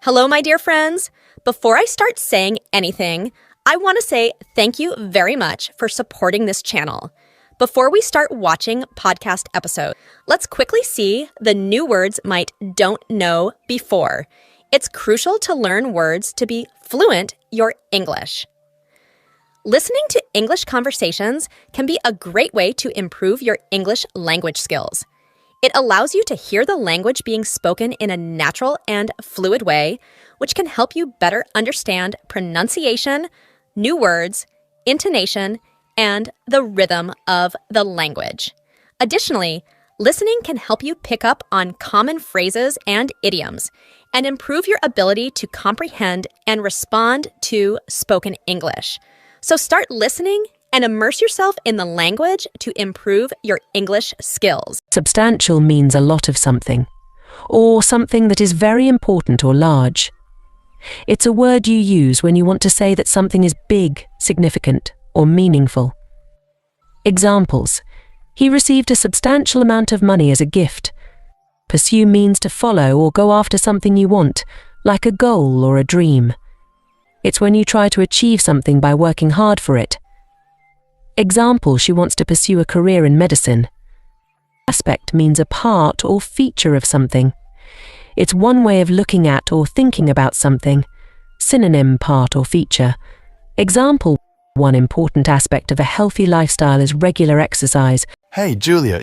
Hello, my dear friends. Before I start saying anything, I want to say thank you very much for supporting this channel. Before we start watching podcast episodes, let's quickly see the new words might don't know before. It's crucial to learn words to be fluent your English. Listening to English conversations can be a great way to improve your English language skills. It allows you to hear the language being spoken in a natural and fluid way, which can help you better understand pronunciation, new words, intonation, and the rhythm of the language. Additionally, listening can help you pick up on common phrases and idioms and improve your ability to comprehend and respond to spoken English. So start listening and immerse yourself in the language to improve your English skills. Substantial means a lot of something, or something that is very important or large. It's a word you use when you want to say that something is big, significant, or meaningful. Examples: he received a substantial amount of money as a gift. Pursue means to follow or go after something you want, like a goal or a dream. It's when you try to achieve something by working hard for it. Example: she wants to pursue a career in medicine. Aspect means a part or feature of something. It's one way of looking at or thinking about something. Synonym: part or feature. Example: one important aspect of a healthy lifestyle is regular exercise. Hey, Julia.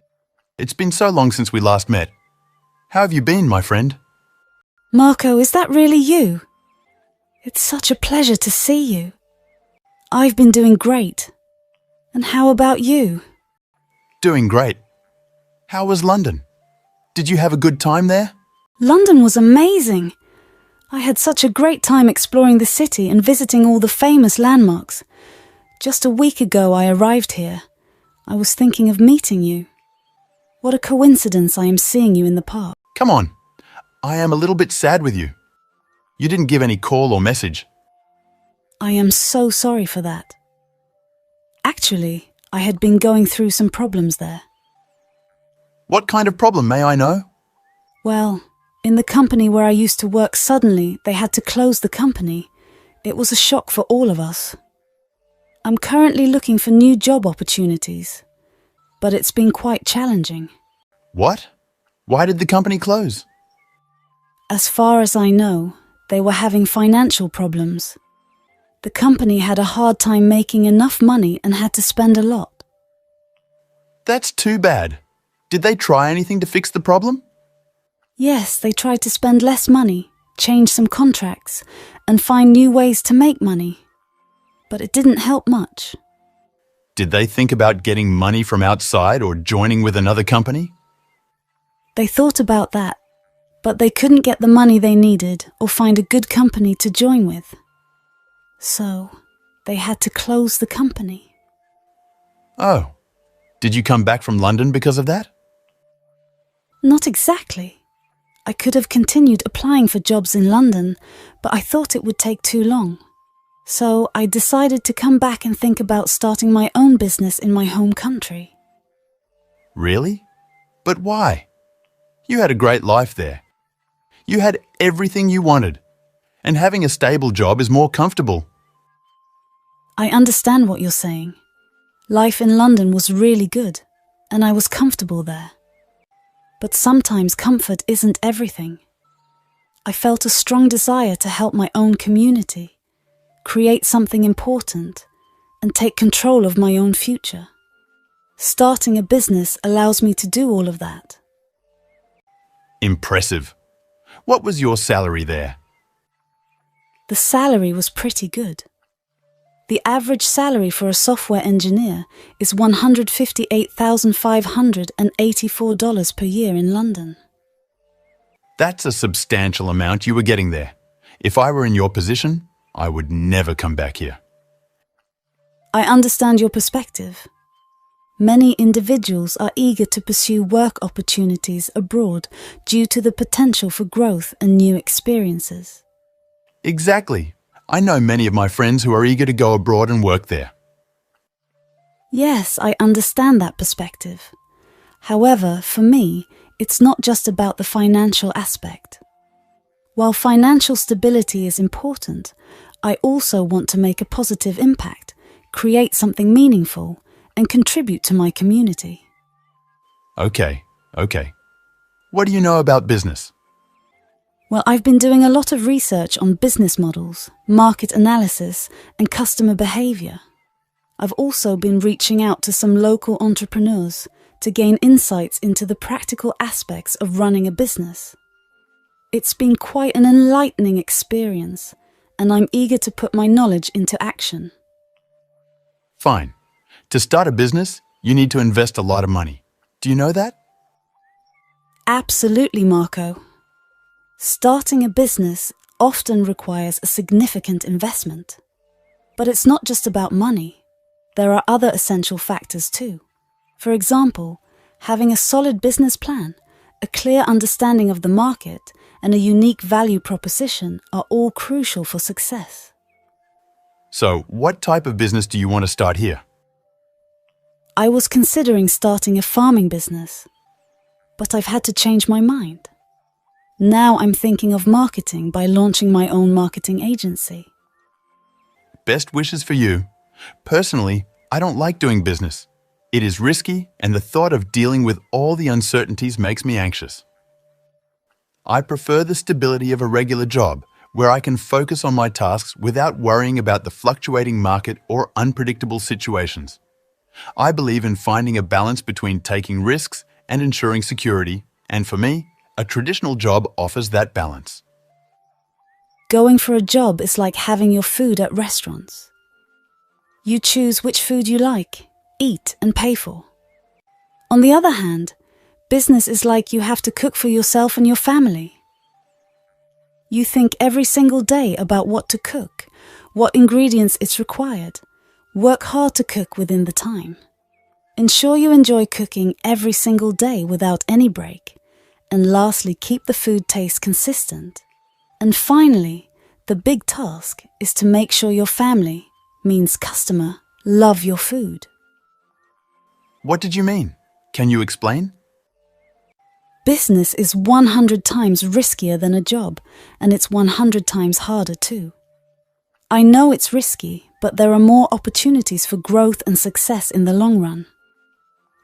It's been so long since we last met. How have you been, my friend? Marco, is that really you? It's such a pleasure to see you. I've been doing great. And how about you? Doing great. How was London? Did you have a good time there? London was amazing. I had such a great time exploring the city and visiting all the famous landmarks. Just a week ago I arrived here. I was thinking of meeting you. What a coincidence I am seeing you in the park. Come on. I am a little bit sad with you. You didn't give any call or message. I am so sorry for that. Actually, I had been going through some problems there. What kind of problem, may I know? Well, in the company where I used to work, suddenly they had to close the company. It was a shock for all of us. I'm currently looking for new job opportunities, but it's been quite challenging. What? Why did the company close? As far as I know, they were having financial problems. The company had a hard time making enough money and had to spend a lot. That's too bad. Did they try anything to fix the problem? Yes, they tried to spend less money, change some contracts, and find new ways to make money. But it didn't help much. Did they think about getting money from outside or joining with another company? They thought about that, but they couldn't get the money they needed or find a good company to join with. So, they had to close the company. Oh, did you come back from London because of that? Not exactly. I could have continued applying for jobs in London, but I thought it would take too long. So I decided to come back and think about starting my own business in my home country. Really? But why? You had a great life there. You had everything you wanted, and having a stable job is more comfortable. I understand what you're saying. Life in London was really good, and I was comfortable there. But sometimes comfort isn't everything. I felt a strong desire to help my own community, create something important, and take control of my own future. Starting a business allows me to do all of that. Impressive. What was your salary there? The salary was pretty good. The average salary for a software engineer is $158,584 per year in London. That's a substantial amount you were getting there. If I were in your position, I would never come back here. I understand your perspective. Many individuals are eager to pursue work opportunities abroad due to the potential for growth and new experiences. Exactly. I know many of my friends who are eager to go abroad and work there. Yes, I understand that perspective. However, for me, it's not just about the financial aspect. While financial stability is important, I also want to make a positive impact, create something meaningful, and contribute to my community. Okay. What do you know about business? Well, I've been doing a lot of research on business models, market analysis, and customer behavior. I've also been reaching out to some local entrepreneurs to gain insights into the practical aspects of running a business. It's been quite an enlightening experience, and I'm eager to put my knowledge into action. Fine. To start a business, you need to invest a lot of money. Do you know that? Absolutely, Marco. Starting a business often requires a significant investment. But it's not just about money. There are other essential factors too. For example, having a solid business plan, a clear understanding of the market, and a unique value proposition are all crucial for success. So, what type of business do you want to start here? I was considering starting a farming business, but I've had to change my mind. Now I'm thinking of marketing by launching my own marketing agency. Best wishes for you. Personally, I don't like doing business. It is risky, and the thought of dealing with all the uncertainties makes me anxious. I prefer the stability of a regular job, where I can focus on my tasks without worrying about the fluctuating market or unpredictable situations. I believe in finding a balance between taking risks and ensuring security, and for me, a traditional job offers that balance. Going for a job is like having your food at restaurants. You choose which food you like, eat, and pay for. On the other hand, business is like you have to cook for yourself and your family. You think every single day about what to cook, what ingredients it's required. Work hard to cook within the time. Ensure you enjoy cooking every single day without any break. And lastly, keep the food taste consistent. And finally, the big task is to make sure your family, means customer, love your food. What did you mean? Can you explain? Business is 100 times riskier than a job, and it's 100 times harder too. I know it's risky, but there are more opportunities for growth and success in the long run.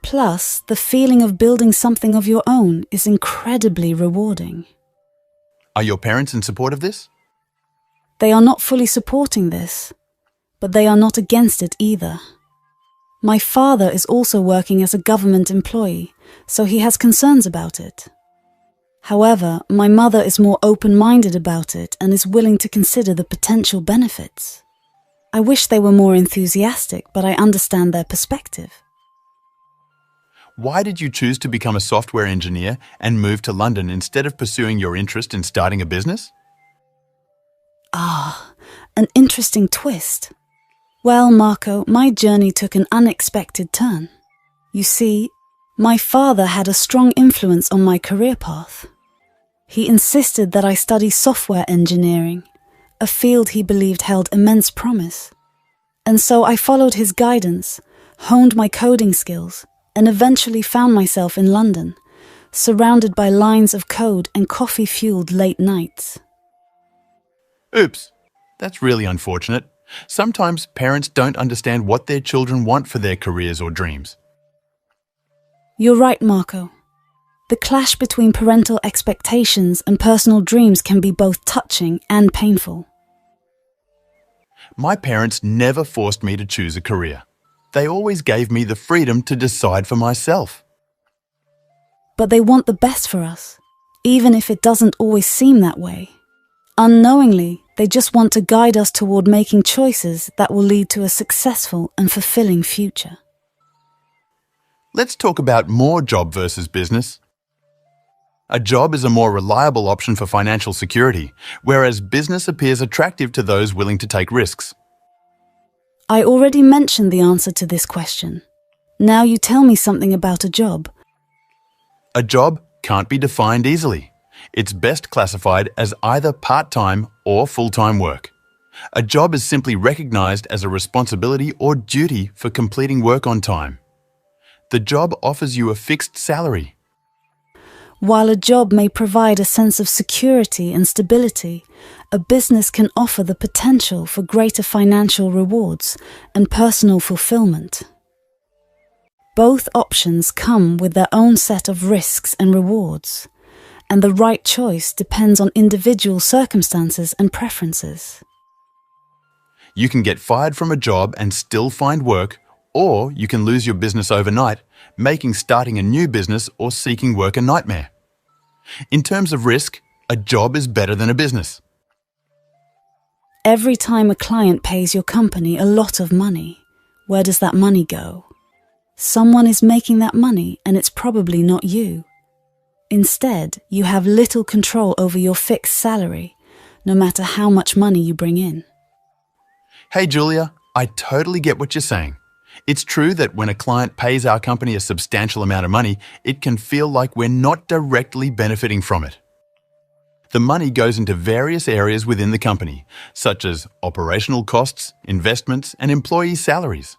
Plus, the feeling of building something of your own is incredibly rewarding. Are your parents in support of this? They are not fully supporting this, but they are not against it either. My father is also working as a government employee, so he has concerns about it. However, my mother is more open-minded about it and is willing to consider the potential benefits. I wish they were more enthusiastic, but I understand their perspective. Why did you choose to become a software engineer and move to London instead of pursuing your interest in starting a business? An interesting twist. Well, Marco, my journey took an unexpected turn. You see, my father had a strong influence on my career path. He insisted that I study software engineering, a field he believed held immense promise. And so I followed his guidance, honed my coding skills, and eventually found myself in London, surrounded by lines of code and coffee-fueled late nights. Oops, that's really unfortunate. Sometimes parents don't understand what their children want for their careers or dreams. You're right, Marco. The clash between parental expectations and personal dreams can be both touching and painful. My parents never forced me to choose a career. They always gave me the freedom to decide for myself. But they want the best for us, even if it doesn't always seem that way. Unknowingly, they just want to guide us toward making choices that will lead to a successful and fulfilling future. Let's talk about more job versus business. A job is a more reliable option for financial security, whereas business appears attractive to those willing to take risks. I already mentioned the answer to this question. Now you tell me something about a job. A job can't be defined easily. It's best classified as either part-time or full-time work. A job is simply recognized as a responsibility or duty for completing work on time. The job offers you a fixed salary. While a job may provide a sense of security and stability, a business can offer the potential for greater financial rewards and personal fulfillment. Both options come with their own set of risks and rewards, and the right choice depends on individual circumstances and preferences. You can get fired from a job and still find work, or you can lose your business overnight, making starting a new business or seeking work a nightmare. In terms of risk, a job is better than a business. Every time a client pays your company a lot of money, where does that money go? Someone is making that money, and it's probably not you. Instead, you have little control over your fixed salary, no matter how much money you bring in. Hey Julia, I totally get what you're saying. It's true that when a client pays our company a substantial amount of money, it can feel like we're not directly benefiting from it. The money goes into various areas within the company, such as operational costs, investments, and employee salaries.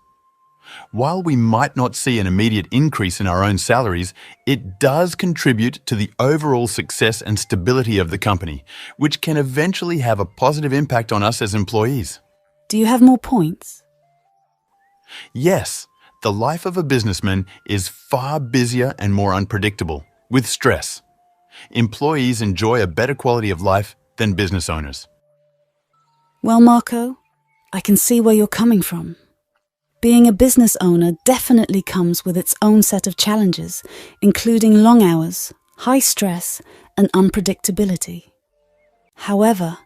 While we might not see an immediate increase in our own salaries, it does contribute to the overall success and stability of the company, which can eventually have a positive impact on us as employees. Do you have more points? Yes, the life of a businessman is far busier and more unpredictable, with stress. Employees enjoy a better quality of life than business owners. Well, Marco, I can see where you're coming from. Being a business owner definitely comes with its own set of challenges, including long hours, high stress, and unpredictability. However,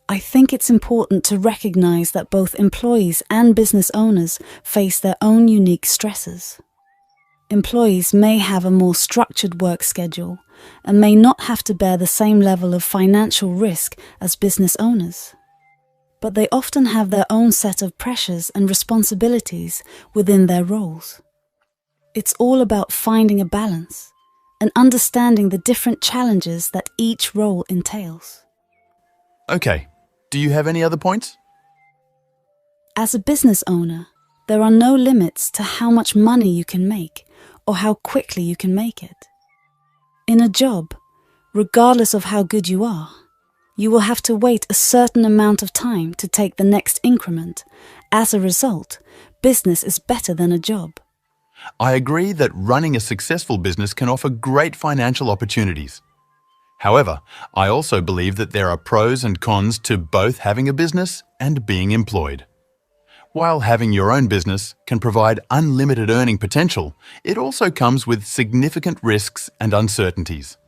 I think it's important to recognize that both employees and business owners face their own unique stresses. Employees may have a more structured work schedule and may not have to bear the same level of financial risk as business owners. But they often have their own set of pressures and responsibilities within their roles. It's all about finding a balance and understanding the different challenges that each role entails. Okay, do you have any other points? As a business owner, there are no limits to how much money you can make or how quickly you can make it. In a job, regardless of how good you are, you will have to wait a certain amount of time to take the next increment. As a result, business is better than a job. I agree that running a successful business can offer great financial opportunities. However, I also believe that there are pros and cons to both having a business and being employed. While having your own business can provide unlimited earning potential, it also comes with significant risks and uncertainties.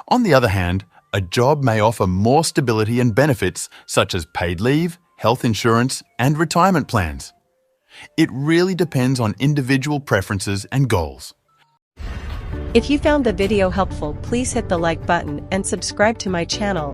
On the other hand, a job may offer more stability and benefits such as paid leave, health insurance, and retirement plans. It really depends on individual preferences and goals. If you found the video helpful, please hit the like button and subscribe to my channel.